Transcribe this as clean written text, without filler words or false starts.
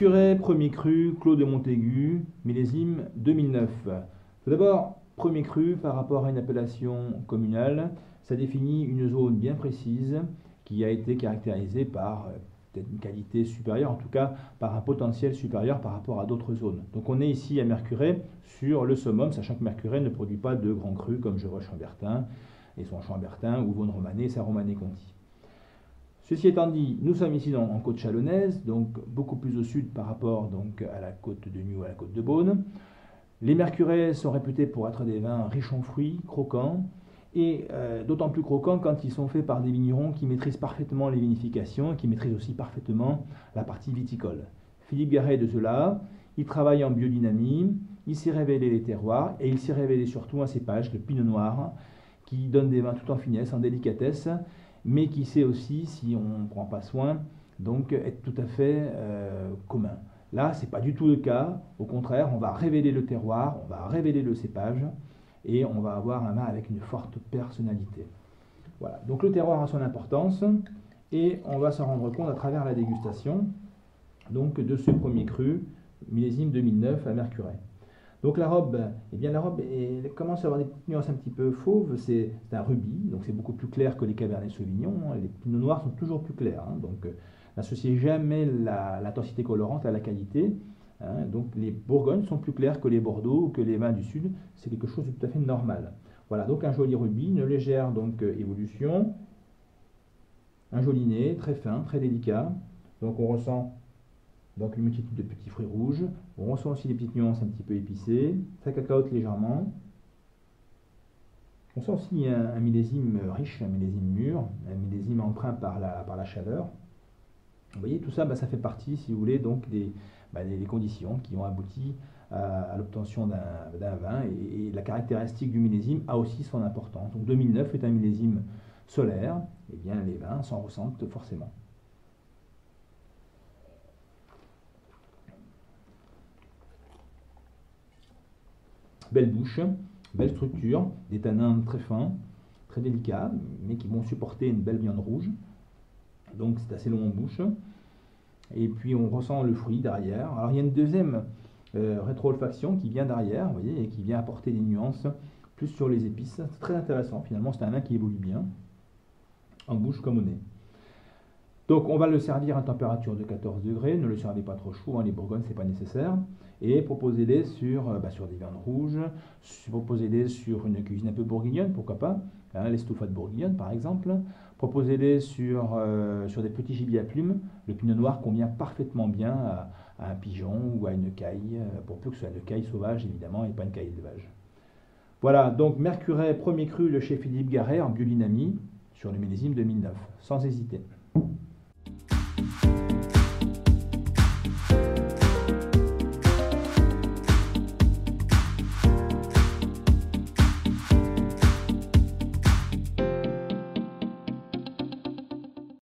Mercuret, premier cru, Clos de Montaigu, millésime 2009. Tout d'abord, premier cru par rapport à une appellation communale, ça définit une zone bien précise qui a été caractérisée par peut-être une qualité supérieure, en tout cas par un potentiel supérieur par rapport à d'autres zones. Donc on est ici à Mercuret sur le summum, sachant que Mercuret ne produit pas de grands crus comme Gevrey-Chambertin et son Chambertin ou Vosne-Romanée et sa Romanée-Conti. Ceci étant dit, nous sommes ici en côte chalonnaise, donc beaucoup plus au sud par rapport donc, à la côte de Nuits ou à la côte de Beaune. Les Mercurets sont réputés pour être des vins riches en fruits, croquants, et d'autant plus croquants quand ils sont faits par des vignerons qui maîtrisent parfaitement les vinifications et qui maîtrisent aussi parfaitement la partie viticole. Philippe Garret de cela, il travaille en biodynamie, il s'est révélé les terroirs et il s'est révélé surtout un cépage, le pinot noir, qui donne des vins tout en finesse, en délicatesse, mais qui sait aussi, si on ne prend pas soin, donc être tout à fait commun. Là, ce n'est pas du tout le cas. Au contraire, on va révéler le terroir, on va révéler le cépage, et on va avoir un vin avec une forte personnalité. Voilà, donc le terroir a son importance, et on va s'en rendre compte à travers la dégustation donc, de ce premier cru, millésime 2009 à Mercuret. Donc la robe, eh bien la robe elle commence à avoir des petites nuances un petit peu fauves, c'est un rubis, donc c'est beaucoup plus clair que les Cabernet Sauvignon, les pinots noirs sont toujours plus clairs, hein, donc n'associez jamais l'intensité colorante à la qualité, hein, donc les Bourgognes sont plus clairs que les Bordeaux ou que les vins du Sud, c'est quelque chose de tout à fait normal. Voilà, donc un joli rubis, une légère donc, évolution, un joli nez, très fin, très délicat, donc on ressent donc une multitude de petits fruits rouges. On ressent aussi des petites nuances un petit peu épicées. Ça cacaote légèrement. On sent aussi un millésime riche, un millésime mûr, un millésime empreint par la chaleur. Vous voyez, tout ça, ça fait partie, si vous voulez, donc des conditions qui ont abouti à l'obtention d'un vin. Et la caractéristique du millésime a aussi son importance. Donc 2009 est un millésime solaire. Et bien les vins s'en ressentent forcément. Belle bouche, belle structure, des tanins très fins, très délicats, mais qui vont supporter une belle viande rouge. Donc c'est assez long en bouche. Et puis on ressent le fruit derrière. Alors il y a une deuxième rétro-olfaction qui vient derrière, vous voyez, et qui vient apporter des nuances plus sur les épices. C'est très intéressant finalement, c'est un vin qui évolue bien, en bouche comme au nez. Donc on va le servir à température de 14 degrés, ne le servez pas trop chaud, hein, les Bourgognes c'est pas nécessaire, et proposez-les sur des viandes rouges, proposez-les sur une cuisine un peu bourguignonne, pourquoi pas, hein, l'estouffade bourguignonne par exemple, proposez-les sur des petits gibiers à plumes, le pinot noir convient parfaitement bien à un pigeon ou à une caille, pour peu que ce soit une caille sauvage évidemment et pas une caille d'élevage. Voilà, donc Mercuret premier cru de chez Philippe Garret en biodynamie sur le millésime 2009, sans hésiter.